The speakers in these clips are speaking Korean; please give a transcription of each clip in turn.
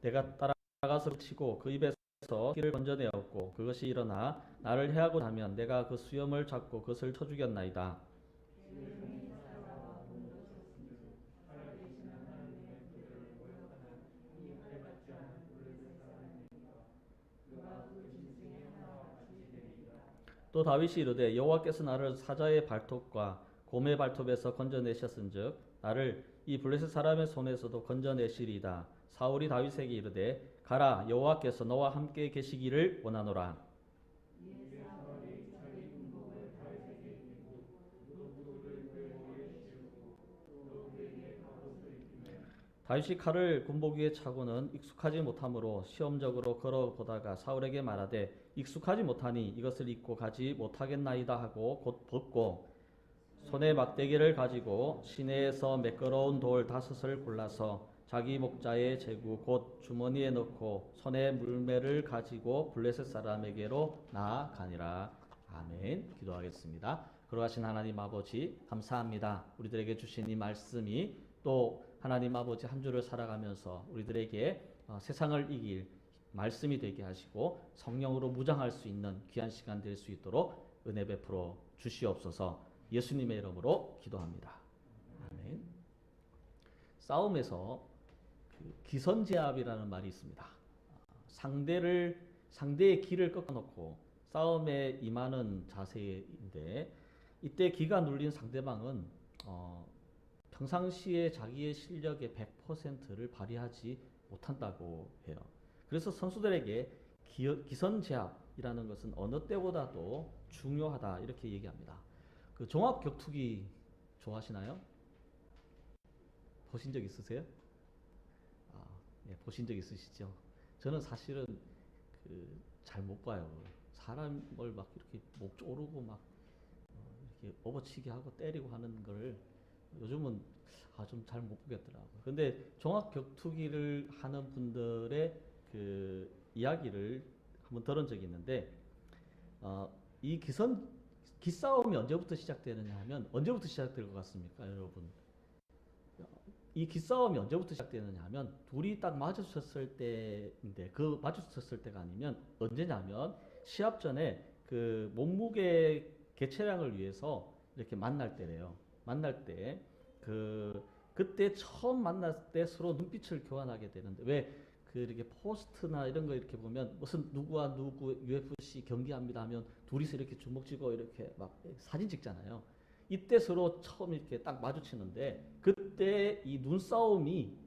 내가 따라가서 치고 그 입에서 기를 건져내었고 그것이 일어나 나를 해하고자 하면 내가 그 수염을 잡고 그것을 쳐 죽였나이다. 또 다윗이 이르되 여호와께서 나를 사자의 발톱과 곰의 발톱에서 건져내셨은즉 나를 이 블레셋 사람의 손에서도 건져내시리이다. 사울이 다윗에게 이르되 가라, 여호와께서 너와 함께 계시기를 원하노라. 다윗이 칼을 군복 위에 차고는 익숙하지 못하므로 시험적으로 걸어보다가 사울에게 말하되 익숙하지 못하니 이것을 입고 가지 못하겠나이다 하고 곧 벗고 손에 막대기를 가지고 시내에서 매끄러운 돌 5을 골라서 자기 목자의 제구 곧 주머니에 넣고 손에 물매를 가지고 블레셋 사람에게로 나아가니라. 아멘. 기도하겠습니다. 걸어가신 하나님 아버지 감사합니다. 우리들에게 주신 이 말씀이 또 하나님 아버지 한 주를 살아가면서 우리들에게 세상을 이길 말씀이 되게 하시고 성령으로 무장할 수 있는 귀한 시간 될 수 있도록 은혜 베풀어 주시옵소서. 예수님의 이름으로 기도합니다. 아멘. 싸움에서 기선제압이라는 말이 있습니다. 상대의 기를 꺾어놓고 싸움에 임하는 자세인데 이때 기가 눌린 상대방은 평상시에 자기의 실력의 100%를 발휘하지 못한다고 해요. 그래서 선수들에게 기선제압이라는 것은 어느 때보다도 중요하다 이렇게 얘기합니다. 그 종합격투기 좋아하시나요? 보신 적 있으세요? 네, 보신 적 있으시죠? 저는 사실은 잘 못 봐요. 사람을 막 이렇게 목 조르고 막 이렇게 업어치기 하고 때리고 하는 걸 요즘은 좀 잘 못 보겠더라고요. 근데 종합격투기를 하는 분들의 그 이야기를 한번 들은 적이 있는데 이 기싸움이 언제부터 시작되느냐 하면 언제부터 시작될 것 같습니까, 여러분? 이 기싸움이 언제부터 시작되느냐 하면 둘이 딱 마주쳤을 때인데 그 마주쳤을 때가 아니면 언제냐면 시합 전에 그 몸무게 개체량을 위해서 이렇게 만날 때래요. 만날 때 그때 처음 만났을 때 서로 눈빛을 교환하게 되는데 왜 이렇게 포스트나 이런 거 이렇게 보면 무슨 누구와 누구 UFC 경기합니다 하면 둘이서 이렇게 주먹 쥐고 이렇게 막 사진 찍잖아요. 이때 서로 처음 이렇게 딱 마주치는데 그때 이 눈싸움이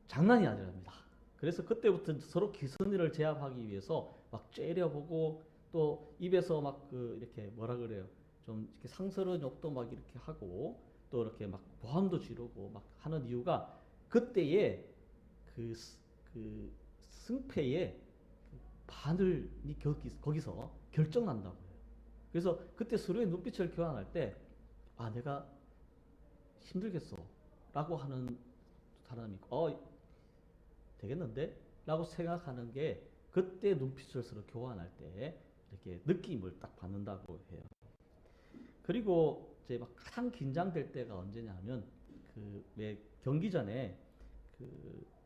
장난이 아니랍니다. 그래서 그때부터 서로 기선을 제압하기 위해서 막 째려보고 또 입에서 막 이렇게 뭐라 그래요? 좀 이렇게 상스러운 욕도 막 이렇게 하고 또 이렇게 막 보함도 지르고 막 하는 이유가 그때의 그, 그 승패의 반을 거기서 결정난다고 해요. 그래서 그때 서로의 눈빛을 교환할 때 내가 힘들겠어 라고 하는 사람이 있고 되겠는데? 라고 생각하는 게 그때 눈빛을 서로 교환할 때 이렇게 느낌을 딱 받는다고 해요. 그리고 이제 막 가장 긴장될 때가 언제냐면 왜 경기 전에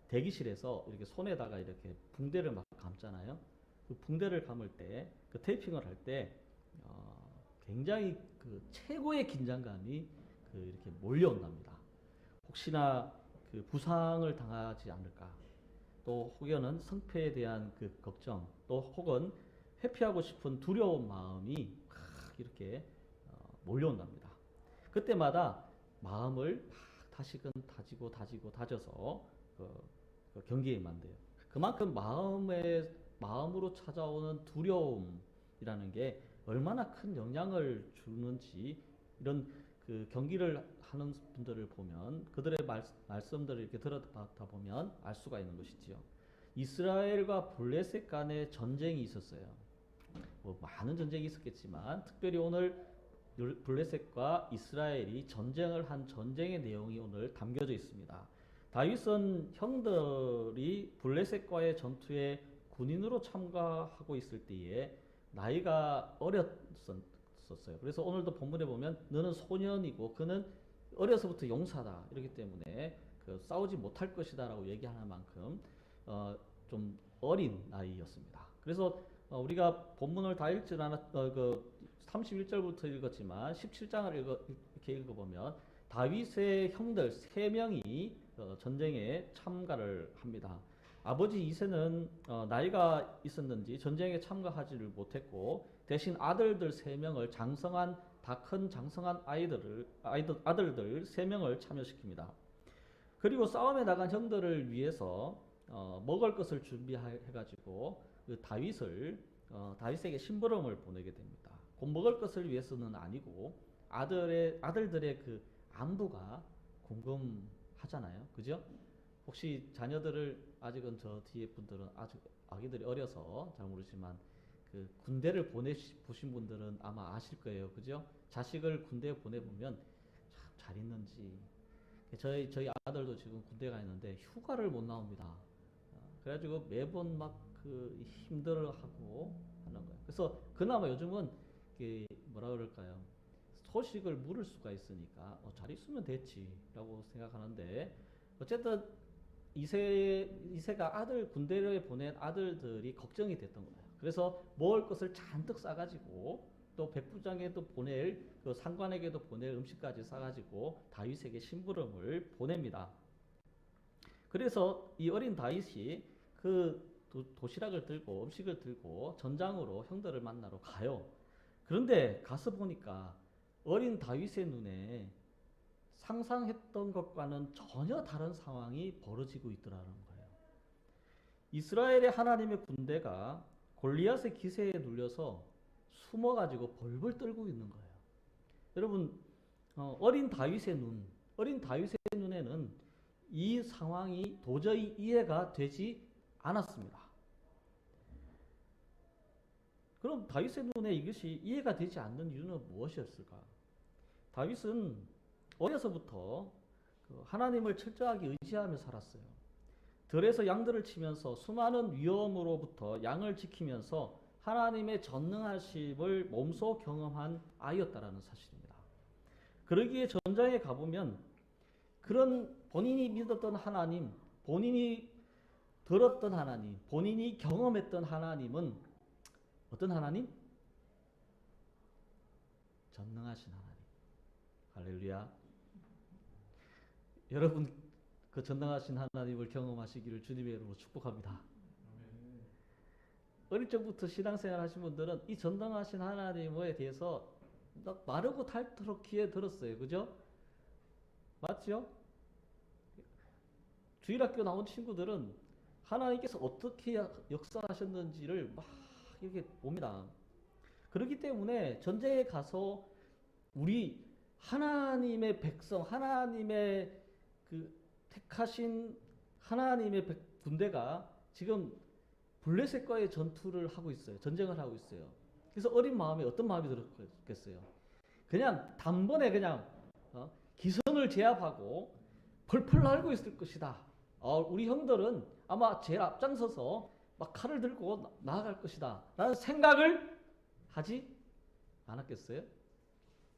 대기실에서 이렇게 손에다가 이렇게 붕대를 막 감잖아요. 그 붕대를 감을 때 그 테이핑을 할 때 굉장히 최고의 긴장감이 이렇게 몰려온답니다. 혹시나 부상을 당하지 않을까, 또 혹여는 성패에 대한 걱정, 또 혹은 회피하고 싶은 두려운 마음이 막 이렇게 몰려온답니다. 그때마다 마음을 다시금 다져서 경기에 임한대요. 그만큼 마음으로 찾아오는 두려움이라는 게 얼마나 큰 영향을 주는지 이런 경기를 하는 분들을 보면 그들의 말씀들을 이렇게 들어다 보면 알 수가 있는 것이지요. 이스라엘과 블레셋 간의 전쟁이 있었어요. 많은 전쟁이 있었겠지만 특별히 오늘 블레셋과 이스라엘이 전쟁을 한 전쟁의 내용이 오늘 담겨져 있습니다. 다윗은 형들이 블레셋과의 전투에 군인으로 참가하고 있을 때에 나이가 어렸었어요. 그래서 오늘도 본문에 보면 너는 소년이고 그는 어려서부터 용사다. 이렇기 때문에 싸우지 못할 것이다 라고 얘기하는 만큼 좀 어린 나이였습니다. 그래서 우리가 본문을 다 읽지 그 31절부터 읽었지만 17장을 이렇게 읽어보면 다윗의 형들 3명이 전쟁에 참가를 합니다. 아버지 이새는 나이가 있었는지 전쟁에 참가하지를 못했고 대신 아들들 3명을 다 큰 장성한 아들들 3명을 참여시킵니다. 그리고 싸움에 나간 형들을 위해서 먹을 것을 준비해가지고 그 다윗에게 심부름을 보내게 됩니다. 곧 먹을 것을 위해서는 아니고 아들들의 그 안부가 궁금하잖아요, 그죠? 혹시 자녀들을 아직은 저 뒤에 분들은 아직 아기들이 어려서 잘 모르지만 그 군대를 보내보신 분들은 아마 아실 거예요, 그죠? 자식을 군대에 보내보면 참 잘 있는지. 저희 아들도 지금 군대 가 있는데 휴가를 못 나옵니다. 그래가지고 매번 막 그 힘들어하고 하는 거예요. 그래서 그나마 요즘은 뭐라 그럴까요? 소식을 물을 수가 있으니까 잘 있으면 됐지라고 생각하는데 어쨌든 이세가 군대를 보낸 아들들이 걱정이 됐던 거예요. 그래서 먹을 것을 잔뜩 싸가지고 또 백부장에도 그 상관에게도 보낼 음식까지 싸가지고 다윗에게 심부름을 보냅니다. 그래서 이 어린 다윗이 그 도시락을 들고 음식을 들고 전장으로 형들을 만나러 가요. 그런데 가서 보니까 어린 다윗의 눈에 상상했던 것과는 전혀 다른 상황이 벌어지고 있더라는 거예요. 이스라엘의 하나님의 군대가 골리앗의 기세에 눌려서 숨어가지고 벌벌 떨고 있는 거예요. 여러분, 어린 다윗의 눈에는 이 상황이 도저히 이해가 되지 않았습니다. 그럼 다윗의 눈에 이것이 이해가 되지 않는 이유는 무엇이었을까? 다윗은 어려서부터 하나님을 철저하게 의지하며 살았어요. 들에서 양들을 치면서 수많은 위험으로부터 양을 지키면서 하나님의 전능하심을 몸소 경험한 아이였다라는 사실입니다. 그러기에 전장에 가보면 그런 본인이 믿었던 하나님, 본인이 들었던 하나님, 본인이 경험했던 하나님은 어떤 하나님? 전능하신 하나님. 할렐루야. 여러분 그 전능하신 하나님을 경험하시기를 주님의 이름으로 축복합니다. 어릴 적부터 신앙생활 하신 분들은 이 전능하신 하나님에 대해서 마르고 닳도록 귀에 들었어요. 그죠? 맞죠? 주일학교 나온 친구들은 하나님께서 어떻게 역사하셨는지를 막 이렇게 봅니다. 그렇기 때문에 전쟁에 가서 우리 하나님의 백성, 하나님의 그 택하신 하나님의 군대가 지금 블레셋과의 전투를 하고 있어요. 전쟁을 하고 있어요. 그래서 어린 마음에 어떤 마음이 들었겠어요? 그냥 단번에 그냥 기선을 제압하고 펄펄 날고 있을 것이다. 우리 형들은 아마 제일 앞장서서 막 칼을 들고 나아갈 것이다. 라는 생각을 하지 않았겠어요?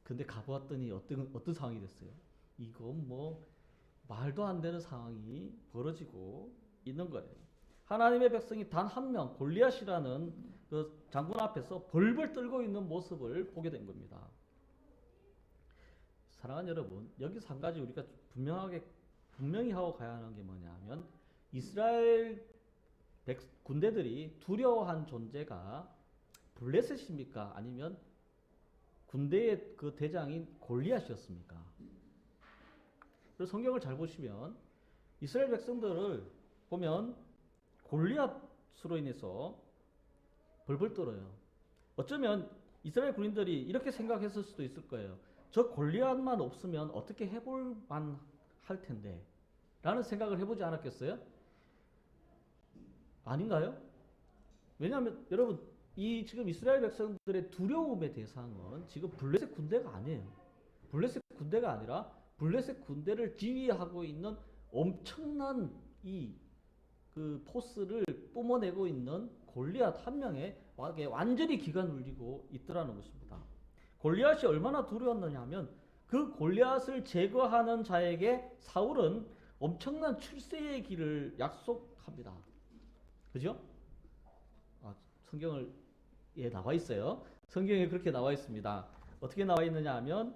근데 가보았더니 어떤 상황이 됐어요? 이건 뭐 말도 안 되는 상황이 벌어지고 있는 거예요. 하나님의 백성이 단 한 명 골리앗이라는 그 장군 앞에서 벌벌 떨고 있는 모습을 보게 된 겁니다. 사랑하는 여러분, 여기서 한 가지 우리가 분명히 하고 가야 하는 게 뭐냐면 이스라엘 군대들이 두려워한 존재가 블레셋입니까? 아니면 군대의 그 대장인 골리앗이었습니까? 그래서 성경을 잘 보시면 이스라엘 백성들을 보면 골리앗으로 인해서 벌벌 떨어요. 어쩌면 이스라엘 군인들이 이렇게 생각했을 수도 있을 거예요. 저 골리앗만 없으면 어떻게 해볼 만할 텐데 라는 생각을 해보지 않았겠어요? 아닌가요? 왜냐하면 여러분 이 지금 이스라엘 백성들의 두려움의 대상은 지금 블레셋 군대가 아니에요. 블레셋 군대가 아니라 블레셋 군대를 지휘하고 있는 엄청난 그 포스를 뿜어내고 있는 골리앗 한 명에 완전히 기가 눌리고 있더라는 것입니다. 골리앗이 얼마나 두려웠느냐 하면 그 골리앗을 제거하는 자에게 사울은 엄청난 출세의 길을 약속합니다. 그죠? 성경을 예 나와 있어요. 성경에 그렇게 나와 있습니다. 어떻게 나와 있느냐 하면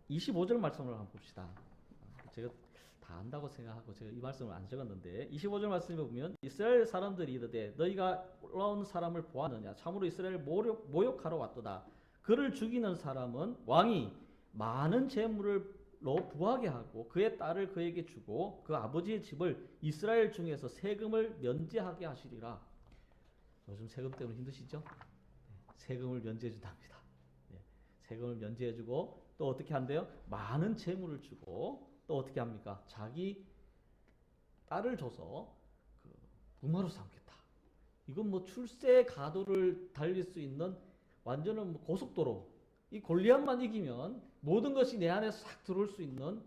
25절 말씀을 한번 봅시다. 제가 다 안다고 생각하고 제가 이 말씀을 안 적었는데 25절 말씀에 보면 이스라엘 사람들이 이르되 너희가 올라온 사람을 보았느냐 참으로 이스라엘을 모욕하러 왔도다. 그를 죽이는 사람은 왕이 많은 재물로 부하게 하고 그의 딸을 그에게 주고 그 아버지의 집을 이스라엘 중에서 세금을 면제하게 하시리라. 요즘 세금 때문에 힘드시죠? 세금을 면제해 준답니다. 세금을 면제해 주고 또 어떻게 한대요? 많은 재물을 주고 또 어떻게 합니까? 자기 딸을 줘서 부마로 삼겠다. 이건 뭐 출세 가도를 달릴 수 있는 완전한 뭐 고속도로. 이 골리앗만 이기면 모든 것이 내 안에 싹 들어올 수 있는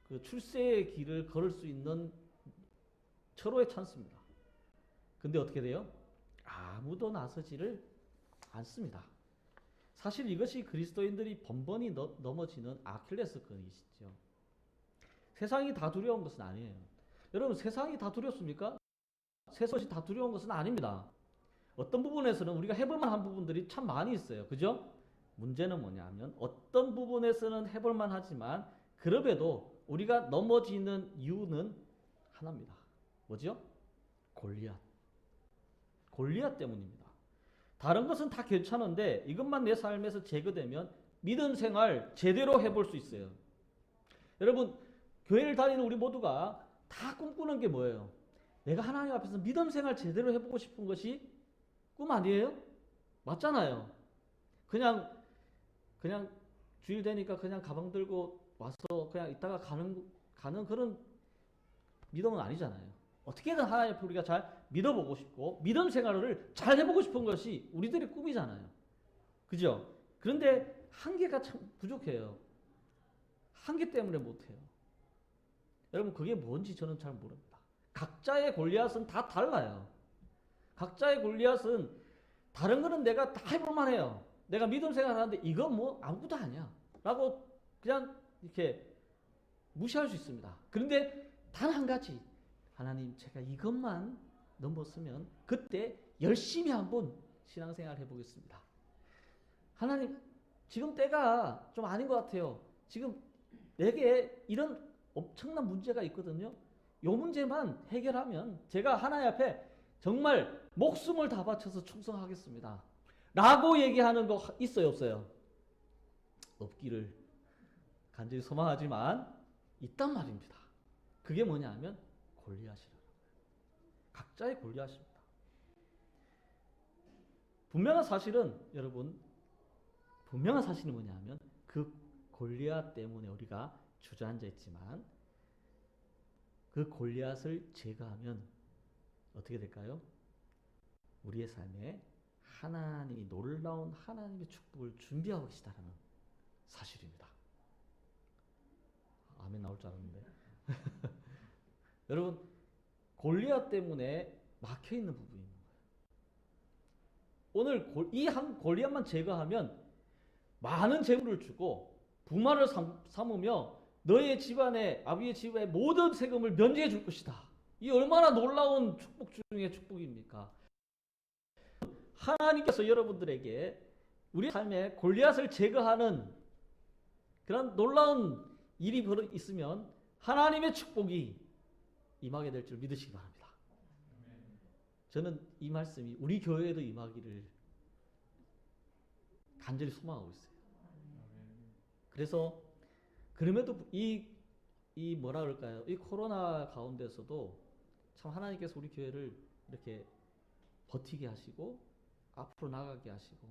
그 출세의 길을 걸을 수 있는 철호의 찬스입니다. 근데 어떻게 돼요? 아무도 나서지를 않습니다. 사실 이것이 그리스도인들이 번번이 넘어지는 아킬레스건이시죠. 세상이 다 두려운 것은 아니에요. 여러분 세상이 다 두렵습니까? 세상이 다 두려운 것은 아닙니다. 어떤 부분에서는 우리가 해볼만 한 부분들이 참 많이 있어요. 그죠? 문제는 뭐냐면 어떤 부분에서는 해볼만 하지만 그럼에도 우리가 넘어지는 이유는 하나입니다. 뭐죠? 골리앗 때문입니다. 다른 것은 다 괜찮은데 이것만 내 삶에서 제거되면 믿음 생활 제대로 해볼 수 있어요. 여러분 교회를 다니는 우리 모두가 다 꿈꾸는 게 뭐예요? 내가 하나님 앞에서 믿음 생활 제대로 해보고 싶은 것이 꿈 아니에요? 맞잖아요. 그냥 주일 되니까 그냥 가방 들고 와서 그냥 있다가 가는 그런 믿음은 아니잖아요. 어떻게든 하나님 앞에 우리가 잘 믿어보고 싶고 믿음 생활을 잘 해보고 싶은 것이 우리들의 꿈이잖아요. 그죠? 그런데 한계가 참 부족해요. 한계 때문에 못해요. 여러분 그게 뭔지 저는 잘 모릅니다. 각자의 골리앗은 다 달라요. 각자의 골리앗은 다른 거는 내가 다 해볼만 해요. 내가 믿음 생활하는데 이건 뭐 아무것도 아니야 라고 그냥 이렇게 무시할 수 있습니다. 그런데 단 한 가지, 하나님 제가 이것만 넘었으면 그때 열심히 한번 신앙생활 해보겠습니다. 하나님 지금 때가 좀 아닌 것 같아요. 지금 내게 이런 엄청난 문제가 있거든요. 이 문제만 해결하면 제가 하나님 앞에 정말 목숨을 다 바쳐서 충성하겠습니다. 라고 얘기하는 거 있어요, 없어요? 없기를 간절히 소망하지만 있단 말입니다. 그게 뭐냐 하면 골리앗이라는 거예요. 각자의 골리앗입니다. 분명한 사실은 여러분 분명한 사실이 뭐냐 하면 그 골리앗 때문에 우리가 주저앉아 있지만 그 골리앗을 제거하면 어떻게 될까요? 우리의 삶에 하나님이 놀라운 하나님의 축복을 준비하고 계시다는 사실입니다. 아멘 나올 줄 알았는데 여러분 골리앗 때문에 막혀 있는 부분이 있는 거예요. 오늘 이 한 골리앗만 제거하면 많은 재물을 주고 부마를 삼으며 너의 집안에 아비의 집안에 모든 세금을 면제해 줄 것이다. 이 얼마나 놀라운 축복 중의 축복입니까? 하나님께서 여러분들에게 우리 삶에 골리앗을 제거하는 그런 놀라운 일이 있으면 하나님의 축복이 임하게 될 줄 믿으시기 바랍니다. 저는 이 말씀이 우리 교회에도 임하기를 간절히 소망하고 있어요. 그래서 그럼에도 이 뭐라 그럴까요? 이 코로나 가운데서도 참 하나님께서 우리 교회를 이렇게 버티게 하시고 앞으로 나가게 하시고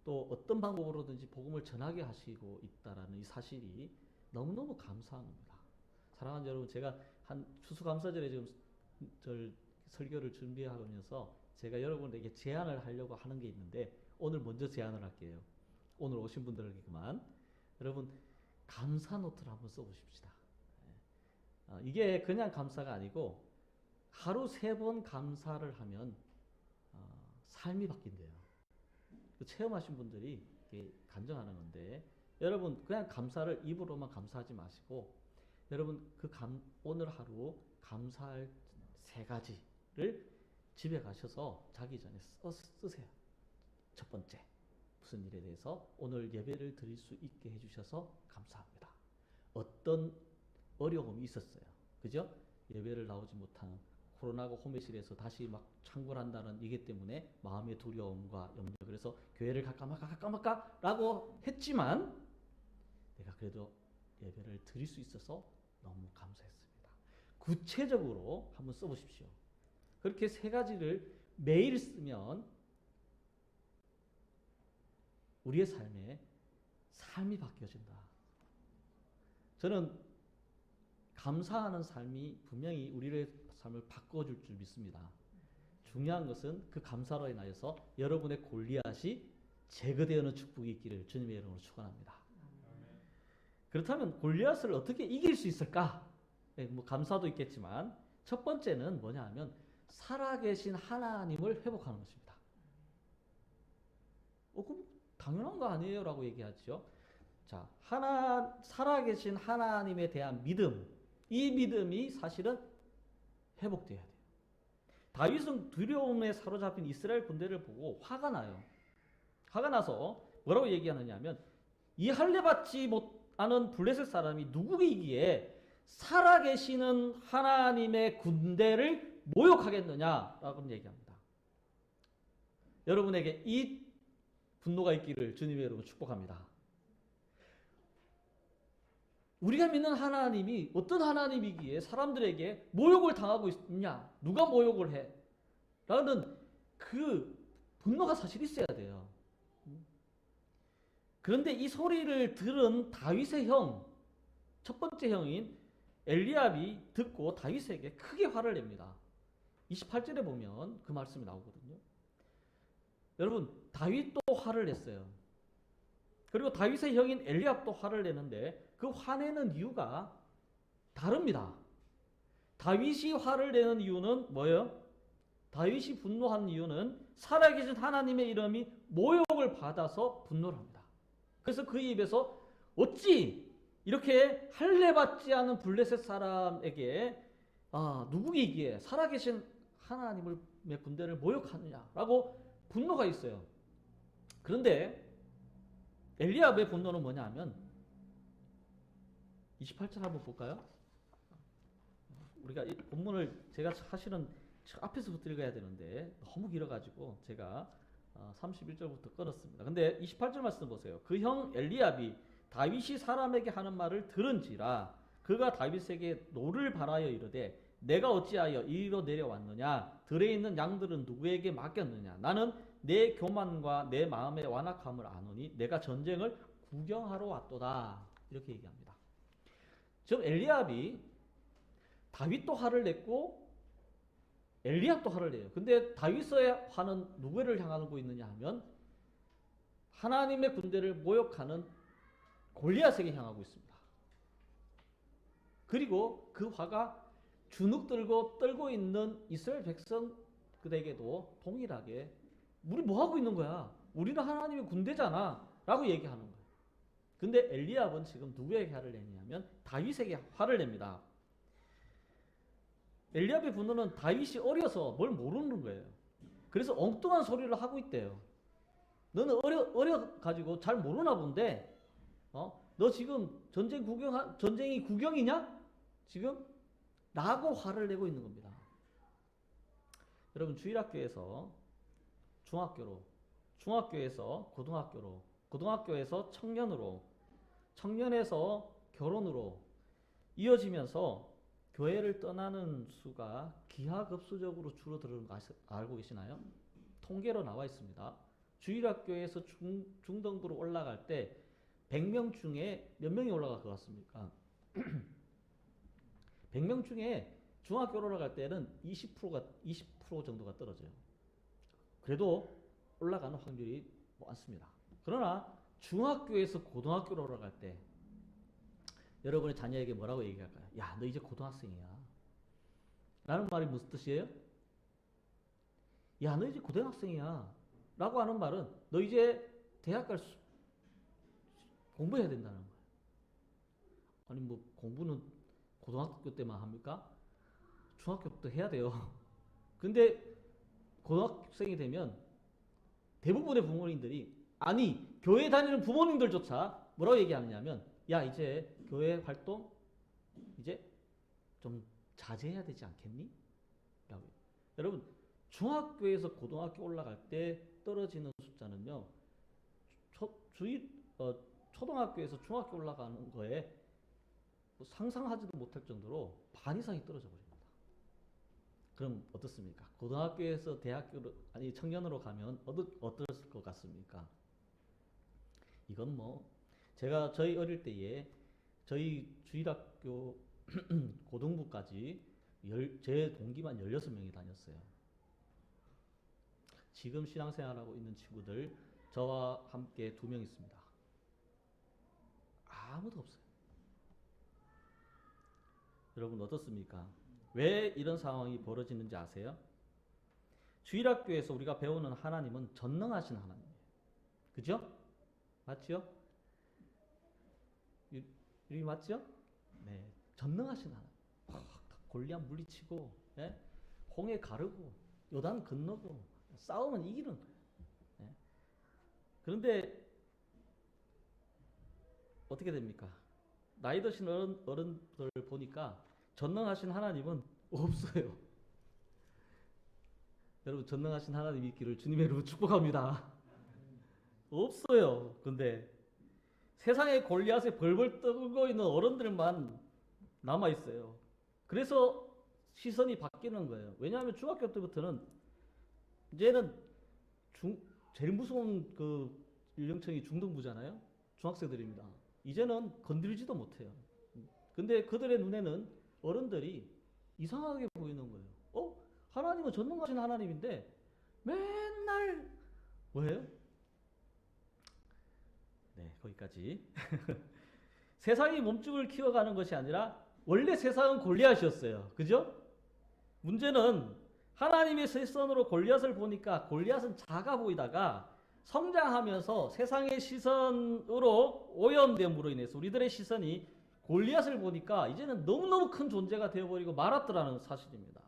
또 어떤 방법으로든지 복음을 전하게 하시고 있다라는 이 사실이 너무너무 감사한 겁니다. 사랑하는 여러분, 제가 한 추수감사절에 지금 설교를 준비하면서 제가 여러분에게 제안을 하려고 하는 게 있는데 오늘 먼저 제안을 할게요. 오늘 오신 분들에게만 여러분 감사 노트를 한번 써보십시다. 이게 그냥 감사가 아니고 하루 3번 감사를 하면 삶이 바뀐대요. 체험하신 분들이 간증하는 건데 여러분 그냥 감사를 입으로만 감사하지 마시고 여러분 오늘 하루 감사할 3가지를 집에 가셔서 자기 전에 쓰세요. 첫 번째, 무슨 일에 대해서 오늘 예배를 드릴 수 있게 해주셔서 감사합니다. 어떤 어려움이 있었어요. 그죠? 예배를 나오지 못한 코로나가 홈회실에서 다시 막 창궐한다는 얘기 때문에 마음의 두려움과 염려, 그래서 교회를 갈까 말까 라고 했지만 내가 그래도 예배를 드릴 수 있어서 너무 감사했습니다. 구체적으로 한번 써보십시오. 그렇게 세 가지를 매일 쓰면 우리의 삶이 바뀌어진다. 저는 감사하는 삶이 분명히 우리의 삶을 바꿔줄 줄 믿습니다. 중요한 것은 그 감사로 인하여서 여러분의 골리앗이 제거되어는 축복이 있기를 주님의 이름으로 축원합니다. 그렇다면 골리앗을 어떻게 이길 수 있을까? 뭐 감사도 있겠지만 첫 번째는 뭐냐 하면 살아계신 하나님을 회복하는 것입니다. 그럼 당연한 거 아니에요? 라고 얘기하죠. 자, 살아계신 하나님에 대한 믿음, 이 믿음이 사실은 회복돼야 돼요. 다윗은 두려움에 사로잡힌 이스라엘 군대를 보고 화가 나요. 화가 나서 뭐라고 얘기하느냐 하면 이 할례받지 못하는 블레셋 사람이 누구이기에 살아계시는 하나님의 군대를 모욕하겠느냐라고 얘기합니다. 여러분에게 이 분노가 있기를 주님의 이름으로 축복합니다. 우리가 믿는 하나님이 어떤 하나님이기에 사람들에게 모욕을 당하고 있냐? 누가 모욕을 해? 라는 그 분노가 사실 있어야 돼요. 그런데 이 소리를 들은 다윗의 형, 첫 번째 형인 엘리압이 듣고 다윗에게 크게 화를 냅니다. 28절에 보면 그 말씀이 나오거든요. 여러분, 다윗도 화를 냈어요. 그리고 다윗의 형인 엘리압도 화를 내는데 그 화내는 이유가 다릅니다. 다윗이 화를 내는 이유는 뭐예요? 다윗이 분노한 이유는 살아계신 하나님의 이름이 모욕을 받아서 분노를 합니다. 그래서 그 입에서 어찌 이렇게 할례받지 않은 블레셋 사람에게 누구이기에 살아계신 하나님의 군대를 모욕하느냐라고 분노가 있어요. 그런데 엘리압의 분노는 뭐냐 하면 28절 한번 볼까요? 우리가 이 본문을 제가 사실은 앞에서부터 읽어야 되는데 너무 길어가지고 제가 31절부터 끊었습니다. 근데 28절 말씀 보세요. 그 형 엘리압이 다윗이 사람에게 하는 말을 들은지라 그가 다윗에게 노를 바라여 이르되 내가 어찌하여 이리로 내려왔느냐? 들에 있는 양들은 누구에게 맡겼느냐? 나는 내 교만과 내 마음의 완악함을 아노니 내가 전쟁을 구경하러 왔도다. 이렇게 얘기합니다. 지금 엘리압이 다윗도 화를 냈고 엘리압도 화를 내요. 근데 다윗의 화는 누구를 향하고 있느냐 하면 하나님의 군대를 모욕하는 골리앗에게 향하고 있습니다. 그리고 그 화가 주눅 들고 떨고 있는 이스라엘 백성들에게도 동일하게 우리 뭐 하고 있는 거야? 우리는 하나님의 군대잖아 라고 얘기하는 거예요. 근데 엘리압은 지금 누구에게 화를 내냐면 다윗에게 화를 냅니다. 엘리압의 분노는 다윗이 어려서 뭘 모르는 거예요. 그래서 엉뚱한 소리를 하고 있대요. 너는 어려가지고 잘 모르나 본데 너 지금 전쟁이 구경이냐? 지금? 라고 화를 내고 있는 겁니다. 여러분 주일학교에서 중학교로, 중학교에서 고등학교로, 고등학교에서 청년으로, 청년에서 결혼으로 이어지면서 교회를 떠나는 수가 기하급수적으로 줄어드는 거 알고 계시나요? 통계로 나와 있습니다. 주일학교에서 중등부로 올라갈 때 100명 중에 몇 명이 올라갈 것 같습니까? 100명 중에 중학교로 올라갈 때는 20% 정도가 떨어져요. 그래도 올라가는 확률이 많습니다. 그러나 중학교에서 고등학교로 올라갈 때 여러분의 자녀에게 뭐라고 얘기할까요? 야, 너 이제 고등학생이야. 라는 말이 무슨 뜻이에요? 야, 너 이제 고등학생이야. 라고 하는 말은 너 이제 대학 갈 공부해야 된다는 거예요. 아니 뭐 공부는 고등학교 때만 합니까? 중학교 때부터 해야 돼요. 근데 고등학생이 되면 대부분의 부모님들이, 아니 교회 다니는 부모님들조차 뭐라고 얘기하느냐면, 야 이제 교회 활동 이제 좀 자제해야 되지 않겠니? 라고. 여러분 중학교에서 고등학교 올라갈 때 떨어지는 숫자는요, 초등학교에서 중학교 올라가는 거에 상상하지도 못할 정도로 반 이상이 떨어져 버립니다. 그럼 어떻습니까? 고등학교에서 대학교로, 아니 청년으로 가면 어떨 것 같습니까? 이건 뭐 제가 저희 어릴 때에 저희 주일학교 고등부까지 제 동기만 16명이 다녔어요. 지금 신앙생활하고 있는 친구들 저와 함께 2명 있습니다. 아무도 없어요. 여러분 어떻습니까? 왜 이런 상황이 벌어지는지 아세요? 주일학교에서 우리가 배우는 하나님은 전능하신 하나님이에요. 그죠? 맞죠? 이게 맞죠? 네, 전능하신 하나님. 골리앗 물리치고, 예? 홍해 가르고, 요단 건너고, 싸우면 이기는 거예요. 예? 그런데 어떻게 됩니까? 나이 드신 어른들 보니까 전능하신 하나님은 없어요. 여러분 전능하신 하나님 있기를 주님의 이름으로 축복합니다. 없어요. 근데 세상에 골리앗에 벌벌 떨고 있는 어른들만 남아 있어요. 그래서 시선이 바뀌는 거예요. 왜냐하면 중학교 때부터는 이제는 제일 무서운 그 연령층이 중등부잖아요. 중학생들입니다. 이제는 건들지도 못해요. 근데 그들의 눈에는 어른들이 이상하게 보이는 거예요. 하나님은 전능하신 하나님인데 맨날 뭐예요? 네, 거기까지. 세상이 몸집을 키워가는 것이 아니라 원래 세상은 골리앗이었어요. 그죠? 문제는 하나님의 시선으로 골리앗을 보니까 골리앗은 작아 보이다가 성장하면서 세상의 시선으로 오염됨으로 인해서 우리들의 시선이 골리앗을 보니까 이제는 너무너무 큰 존재가 되어버리고 말았더라는 사실입니다.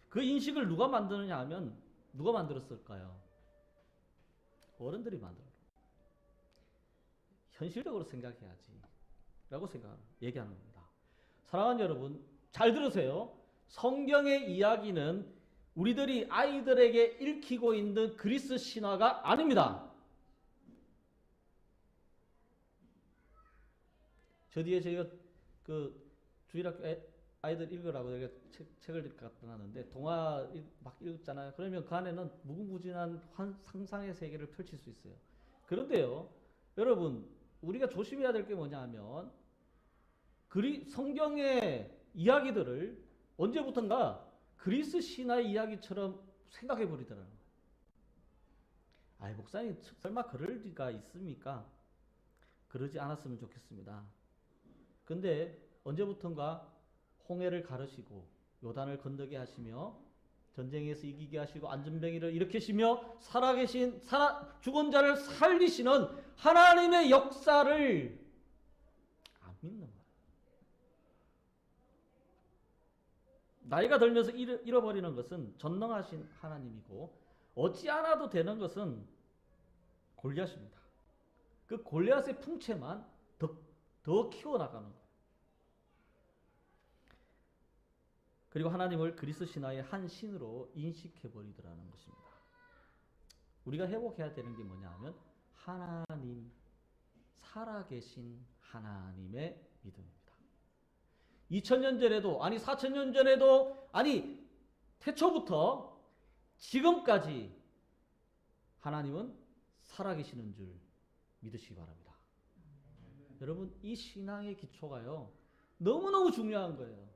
그 인식을 누가 만드느냐 하면 누가 만들었을까요? 어른들이 만들어요. 현실적으로 생각해야지 라고 얘기하는 겁니다. 사랑하는 여러분 잘 들으세요. 성경의 이야기는 우리들이 아이들에게 읽히고 있는 그리스 신화가 아닙니다. 저 뒤에 저희가 그 주일학교 아이들 읽으라고 내가 책을 갖다 놨는데 동화 막 읽었잖아요. 그러면 그 안에는 무궁무진한 상상의 세계를 펼칠 수 있어요. 그런데요, 여러분 우리가 조심해야 될 게 뭐냐 하면 성경의 이야기들을 언제부턴가 그리스 신화의 이야기처럼 생각해 버리더라고요. 목사님 설마 그럴 리가 있습니까? 그러지 않았으면 좋겠습니다. 근데 언제부턴가 홍해를 가르시고 요단을 건너게 하시며 전쟁에서 이기게 하시고 안전병이를 일으키시며 죽은 자를 살리시는 하나님의 역사를 안 믿는 거예요. 나이가 들면서 잃어버리는 것은 전능하신 하나님이고 어찌 않아도 되는 것은 골리앗입니다. 그 골리앗의 풍채만 더 키워나가는 거예요. 그리고 하나님을 그리스 신화의 한 신으로 인식해버리더라는 것입니다. 우리가 회복해야 되는 게 뭐냐 하면 하나님, 살아계신 하나님의 믿음입니다. 2000년 전에도, 아니 4000년 전에도, 아니 태초부터 지금까지 하나님은 살아계시는 줄 믿으시기 바랍니다. 여러분 이 신앙의 기초가요 너무너무 중요한 거예요.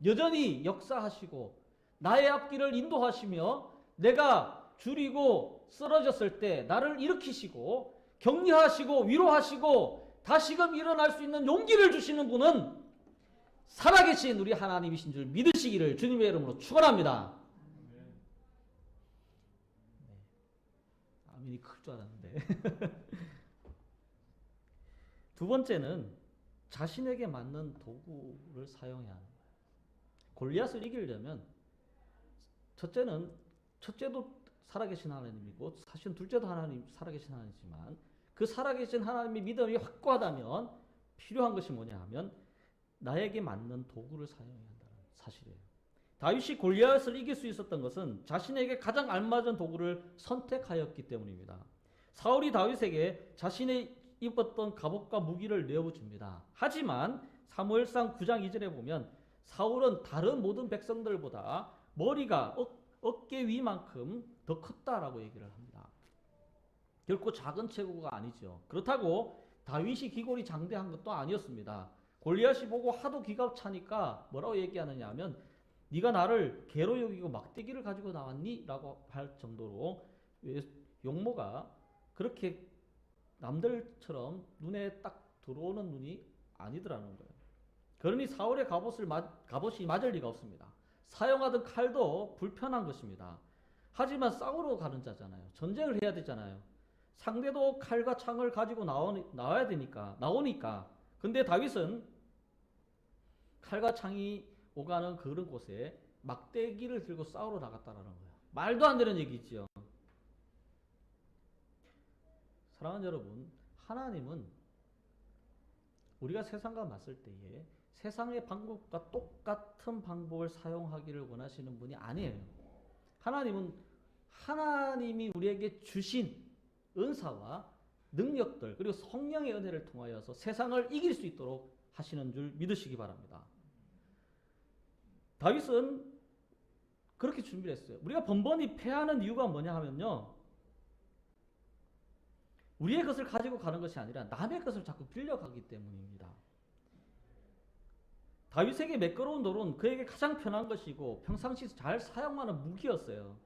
여전히 역사하시고 나의 앞길을 인도하시며 내가 줄이고 쓰러졌을 때 나를 일으키시고 격려하시고 위로하시고 다시금 일어날 수 있는 용기를 주시는 분은 살아계신 우리 하나님이신 줄 믿으시기를 주님의 이름으로 축원합니다. 아멘이 클 줄 알았는데. 두 번째는 자신에게 맞는 도구를 사용해야 하는 거예요. 골리앗을 이기려면 첫째는 첫째도 살아계신 하나님이고 사실은 둘째도 하나님 살아계신 하나님이지만 그 살아계신 하나님의 믿음이 확고하다면 필요한 것이 뭐냐 하면 나에게 맞는 도구를 사용해야 한다는 사실이에요. 다윗이 골리앗을 이길 수 있었던 것은 자신에게 가장 알맞은 도구를 선택하였기 때문입니다. 사울이 다윗에게 자신의 입었던 갑옷과 무기를 내어줍니다. 하지만 사무엘상 9장 2절에 보면 사울은 다른 모든 백성들보다 머리가 어깨 위만큼 더 컸다라고 얘기를 합니다. 결코 작은 체구가 아니죠. 그렇다고 다윗이 기골이 장대한 것도 아니었습니다. 골리앗이 보고 하도 기가 차니까 뭐라고 얘기하느냐 하면 네가 나를 개로 여기고 막대기를 가지고 나왔니? 라고 할 정도로 용모가 그렇게 남들처럼 눈에 딱 들어오는 눈이 아니더라는 거예요. 그러니 사울의 갑옷이 맞을 리가 없습니다. 사용하던 칼도 불편한 것입니다. 하지만 싸우러 가는 자잖아요. 전쟁을 해야 되잖아요. 상대도 칼과 창을 가지고 나와야 되니까 나오니까. 근데 다윗은 칼과 창이 오가는 그런 곳에 막대기를 들고 싸우러 나갔다라는 거예요. 말도 안 되는 얘기죠. 사랑하는 여러분, 하나님은 우리가 세상과 맞설 때에 세상의 방법과 똑같은 방법을 사용하기를 원하시는 분이 아니에요. 하나님은 하나님이 우리에게 주신 은사와 능력들 그리고 성령의 은혜를 통하여서 세상을 이길 수 있도록 하시는 줄 믿으시기 바랍니다. 다윗은 그렇게 준비를 했어요. 우리가 번번이 패하는 이유가 뭐냐 하면요, 우리의 것을 가지고 가는 것이 아니라 남의 것을 자꾸 빌려가기 때문입니다. 다윗에게 매끄러운 돌은 그에게 가장 편한 것이고 평상시 잘 사용하는 무기였어요.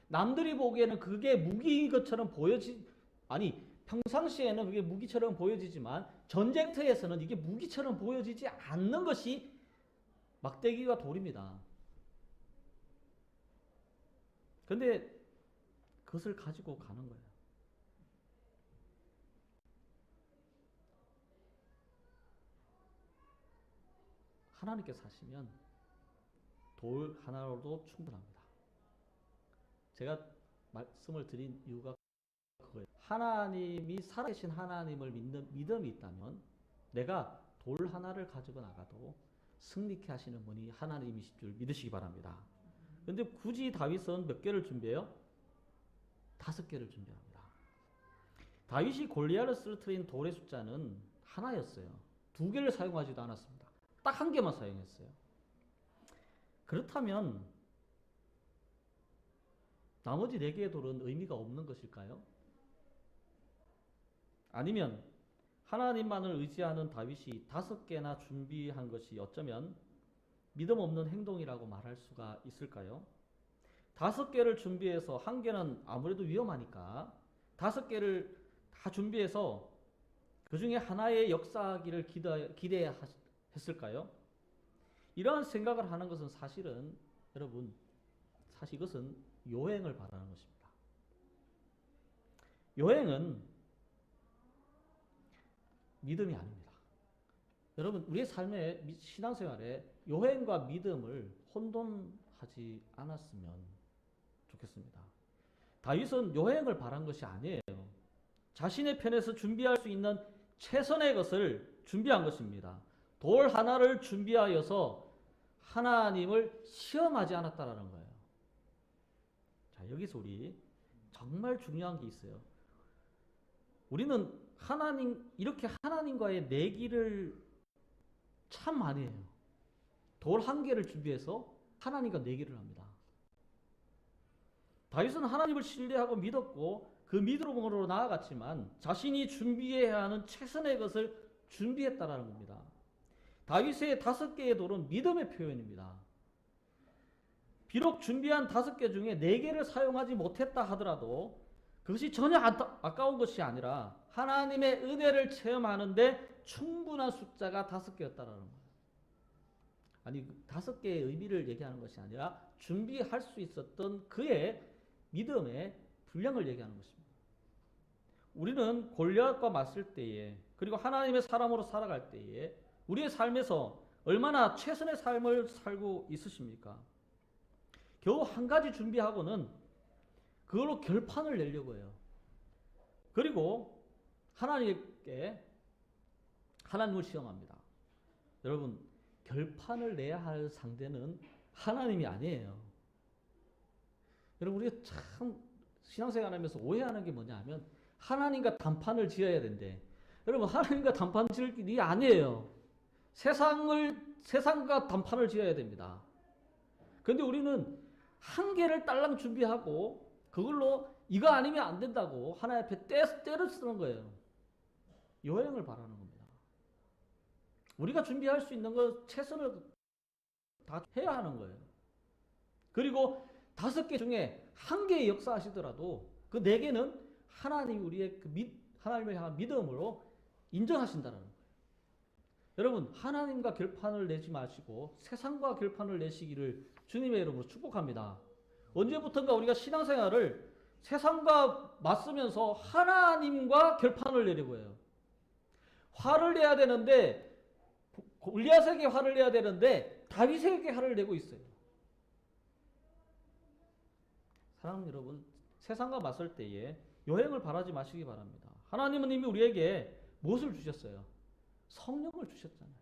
남들이 보기에는 그게 무기인 것처럼 평상시에는 그게 무기처럼 보여지지만 전쟁터에서는 이게 무기처럼 보여지지 않는 것이 막대기와 돌입니다. 그런데 그것을 가지고 가는 거예요. 하나님께서 하시면 돌 하나로도 충분합니다. 제가 말씀을 드린 이유가 그거예요. 하나님이 살아계신 하나님을 믿는 믿음이 있다면 내가 돌 하나를 가지고 나가도 승리케 하시는 분이 하나님이실 줄 믿으시기 바랍니다. 그런데 굳이 다윗은 몇 개를 준비해요? 5개를 준비합니다. 다윗이 골리앗을 쓰러뜨린 돌의 숫자는 하나였어요. 2개를 사용하지도 않았습니다. 딱 1개만 사용했어요. 그렇다면 나머지 4개의 돌은 의미가 없는 것일까요? 아니면 하나님만을 의지하는 다윗이 5개나 준비한 것이 어쩌면 믿음 없는 행동이라고 말할 수가 있을까요? 5개를 준비해서 1개는 아무래도 위험하니까 5개를 다 준비해서 그 중에 하나의 역사하기를 기대했을까요? 이러한 생각을 하는 것은 사실은 여러분, 사실 이것은 요행을 바라는 것입니다. 요행은 믿음이 아닙니다. 여러분, 우리의 삶의 신앙생활에 요행과 믿음을 혼돈하지 않았으면 좋겠습니다. 다윗은 요행을 바란 것이 아니에요. 자신의 편에서 준비할 수 있는 최선의 것을 준비한 것입니다. 돌 하나를 준비하여서 하나님을 시험하지 않았다라는 거예요. 자, 여기서 우리 정말 중요한 게 있어요. 우리는 이렇게 하나님과의 내기를 참 많이 해요. 돌 1개를 준비해서 하나님과 내기를 합니다. 다윗은 하나님을 신뢰하고 믿었고 그 믿음으로 나아갔지만 자신이 준비해야 하는 최선의 것을 준비했다라는 겁니다. 다윗의 5개의 돌은 믿음의 표현입니다. 비록 준비한 5개 중에 4개를 사용하지 못했다 하더라도 그것이 전혀 아까운 것이 아니라 하나님의 은혜를 체험하는데 충분한 숫자가 5개였다라는 거예요. 아니, 5개의 의미를 얘기하는 것이 아니라 준비할 수 있었던 그의 믿음의 분량을 얘기하는 것입니다. 우리는 골리앗과 맞설 때에 그리고 하나님의 사람으로 살아갈 때에 우리의 삶에서 얼마나 최선의 삶을 살고 있으십니까? 겨우 1가지 준비하고는 그걸로 결판을 내려고 해요. 그리고 하나님께 하나님을 시험합니다. 여러분, 결판을 내야 할 상대는 하나님이 아니에요. 여러분, 우리가 참 신앙생활하면서 오해하는 게 뭐냐 하면 하나님과 단판을 지어야 된대. 여러분, 하나님과 단판 지을 길이 아니에요. 세상과 단판을 지어야 됩니다. 그런데 우리는 한 개를 딸랑 준비하고 그걸로 이거 아니면 안 된다고 하나님 앞에 때를 쓰는 거예요. 여행을 바라는 겁니다. 우리가 준비할 수 있는 거 최선을 다 해야 하는 거예요. 그리고 5개 중에 1개 역사하시더라도 그 4개는 하나님이 우리의 하나님을 향한 믿음으로 인정하신다는 거예요. 여러분, 하나님과 결판을 내지 마시고 세상과 결판을 내시기를 주님의 이름으로 축복합니다. 언제부턴가 우리가 신앙생활을 세상과 맞서면서 하나님과 결판을 내려고 해요. 화를 내야 되는데 골리앗에게 화를 내야 되는데 다윗에게 화를 내고 있어요. 사랑하는 여러분, 세상과 맞설 때에 여행을 바라지 마시기 바랍니다. 하나님은 이미 우리에게 무엇을 주셨어요? 성령을 주셨잖아요.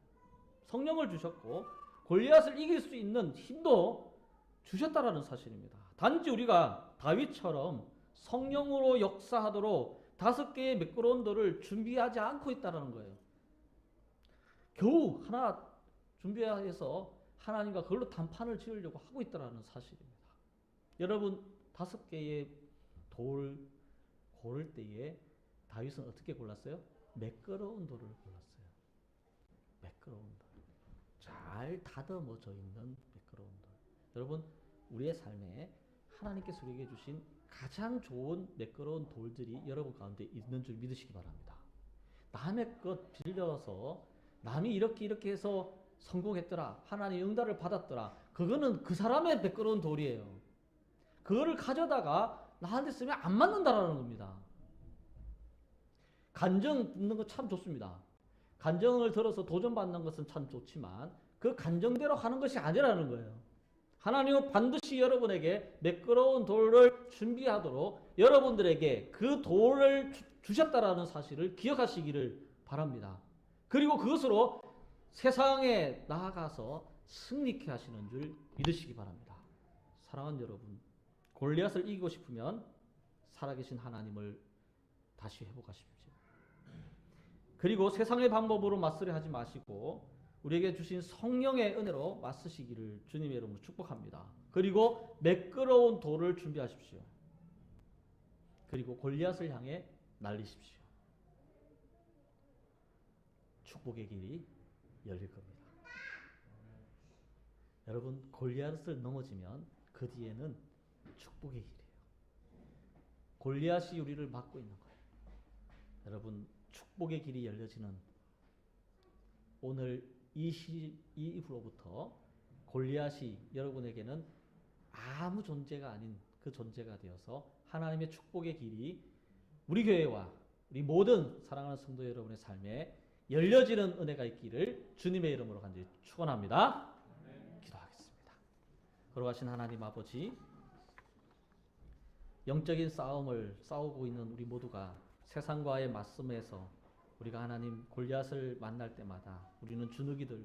성령을 주셨고 골리앗을 이길 수 있는 힘도 주셨다라는 사실입니다. 단지 우리가 다윗처럼 성령으로 역사하도록 5개의 매끄러운 돌을 준비하지 않고 있다는 거예요. 겨우 하나 준비해서 하나님과 그걸로 단판을 지으려고 하고 있다는 사실입니다. 여러분, 5개의 돌 고를 때에 다윗은 어떻게 골랐어요? 매끄러운 돌을 골랐어요. 매끄러운 돌. 잘 다듬어져 있는 매끄러운 돌. 여러분, 우리의 삶에 하나님께서 우리에게 주신 가장 좋은 매끄러운 돌들이 여러분 가운데 있는 줄 믿으시기 바랍니다. 남의 것 빌려서 남이 이렇게 해서 성공했더라, 하나님 응답을 받았더라, 그거는 그 사람의 매끄러운 돌이에요. 그거를 가져다가 나한테 쓰면 안 맞는다라는 겁니다. 간정 듣는 거 참 좋습니다. 간정을 들어서 도전받는 것은 참 좋지만 그 간정대로 하는 것이 아니라는 거예요. 하나님은 반드시 여러분에게 매끄러운 돌을 준비하도록 여러분들에게 그 돌을 주셨다라는 사실을 기억하시기를 바랍니다. 그리고 그것으로 세상에 나아가서 승리케 하시는 줄 믿으시기 바랍니다. 사랑하는 여러분, 골리앗을 이기고 싶으면 살아계신 하나님을 다시 회복하십시오. 그리고 세상의 방법으로 맞서려 하지 마시고 우리에게 주신 성령의 은혜로 맞서시기를 주님의 이름으로 축복합니다. 그리고 매끄러운 돌을 준비하십시오. 그리고 골리앗을 향해 날리십시오. 축복의 길이 열릴 겁니다. 여러분, 골리앗을 넘어지면 그 뒤에는 축복의 길이에요. 골리앗이 우리를 막고 있는 거예요. 여러분, 축복의 길이 열려지는 오늘 이 이후로부터 골리앗이 여러분에게는 아무 존재가 아닌 그 존재가 되어서 하나님의 축복의 길이 우리 교회와 우리 모든 사랑하는 성도 여러분의 삶에 열려지는 은혜가 있기를 주님의 이름으로 간절히 축원합니다. 기도하겠습니다. 걸어가신 하나님 아버지, 영적인 싸움을 싸우고 있는 우리 모두가 세상과의 맞섬에서 우리가 하나님 골리앗을 만날 때마다 우리는 주눅이 들고